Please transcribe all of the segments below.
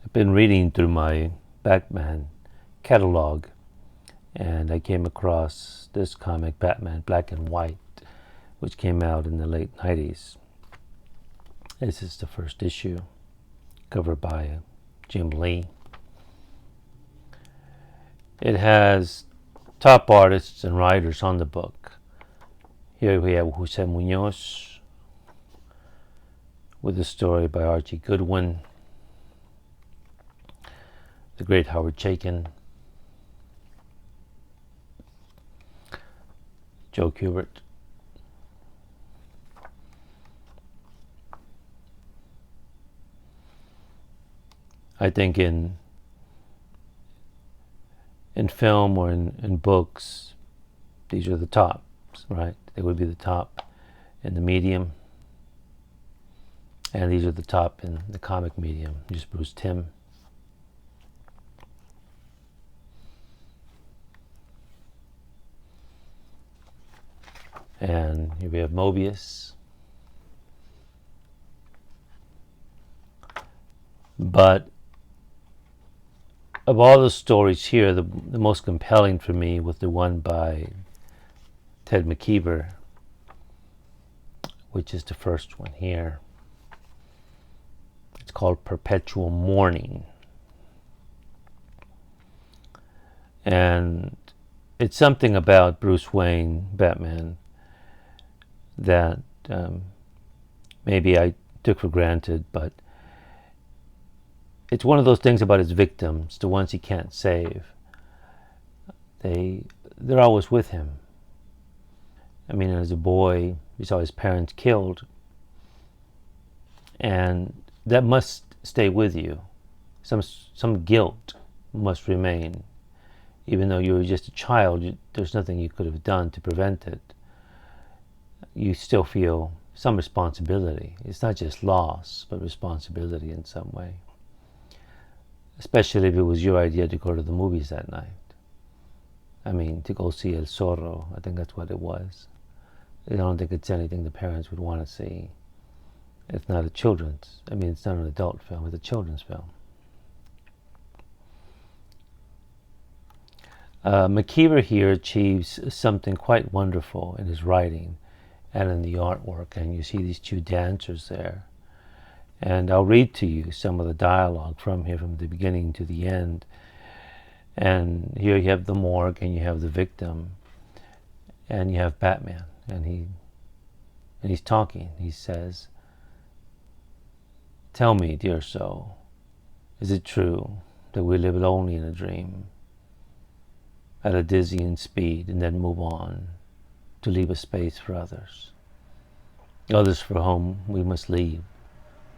I've been reading through my Batman catalog, and I came across this comic, Batman Black and White, which came out in the late 90s. This is the first issue, covered by Jim Lee. It has top artists and writers on the book. Here we have Jose Munoz with a story by Archie Goodwin, the great Howard Chaykin, Joe Kubert, I think in film or in books, these are the tops, right? They would be the top in the medium, and these are the top in the comic medium. Just Bruce Timm. And here we have Mobius. But of all the stories here, the most compelling for me was the one by Ted McKeever, which is the first one here. It's called Perpetual Mourning. And it's something about Bruce Wayne, Batman, that maybe I took for granted, but it's one of those things about his victims, the ones he can't save. They're always with him. I mean, as a boy, he saw his parents killed, and that must stay with you. Some guilt must remain. Even though you were just a child, there's nothing you could have done to prevent it. You still feel some responsibility. It's not just loss, but responsibility in some way. Especially if it was your idea to go to the movies that night. I mean, to go see El Zorro, I think that's what it was. I don't think it's anything the parents would want to see. It's not a children's, it's not an adult film, it's a children's film. McKeever here achieves something quite wonderful in his writing and in the artwork, and you see these two dancers there. And I'll read to you some of the dialogue from here, from the beginning to the end. And here you have the morgue, and you have the victim, and you have Batman, and he's talking. He says, "Tell me, dear soul, is it true that we live only in a dream, at a dizzying speed, and then move on to leave a space for others for whom we must leave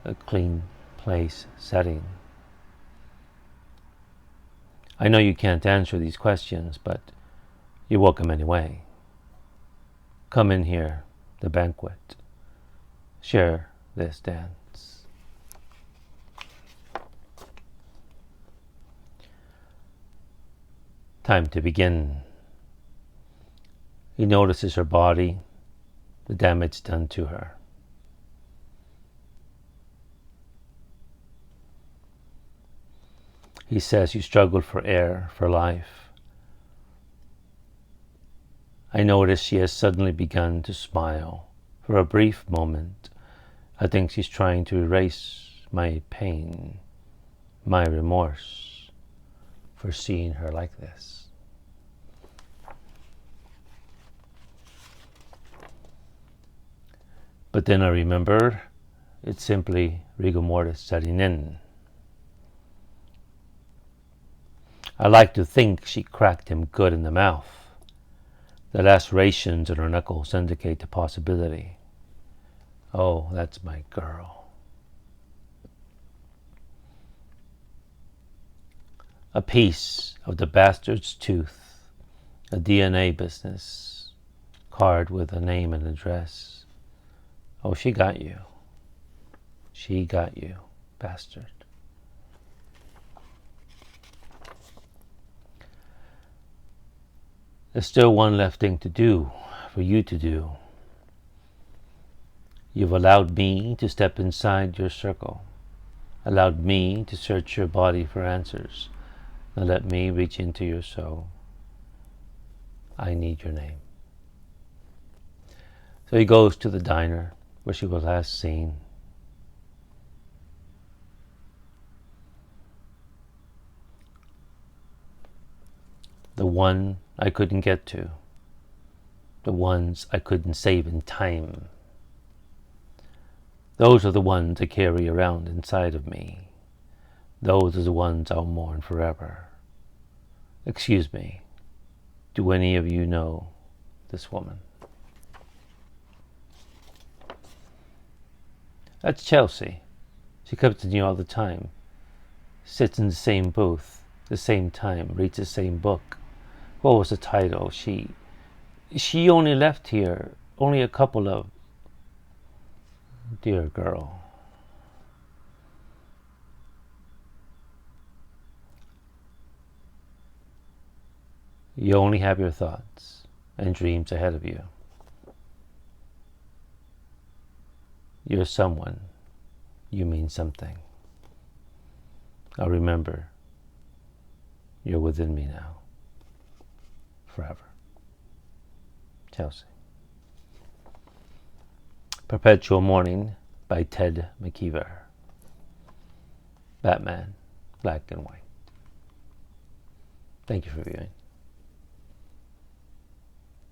a clean place setting? I know you can't answer these questions, but you're welcome anyway. Come in here, the banquet. Share this dance." Time to begin. He notices her body, the damage done to her. He says, "You struggled for air, for life." I notice she has suddenly begun to smile. For a brief moment, I think she's trying to erase my pain, my remorse for seeing her like this. But then I remember it's simply rigor mortis setting in. I like to think she cracked him good in the mouth. The lacerations in her knuckles indicate the possibility. Oh, that's my girl. A piece of the bastard's tooth, a DNA business, card with a name and address. Oh, she got you. She got you, bastard. There's still one left thing to do, for you to do. You've allowed me to step inside your circle. allowed me to search your body for answers. Now let me reach into your soul. I need your name. So he goes to the diner where she was last seen. The one I couldn't get to. The ones I couldn't save in time. Those are the ones I carry around inside of me. Those are the ones I'll mourn forever. Excuse me, do any of you know this woman? That's Chelsea. She comes to me all the time. Sits in the same booth, the same time, reads the same book. What was the title? She only left here only a couple of... Dear girl. You only have your thoughts and dreams ahead of you. You're someone. You mean something. I'll remember. You're within me now. Forever. Chelsea. Perpetual Mourning by McKeever. Batman, black and white. Thank you for viewing.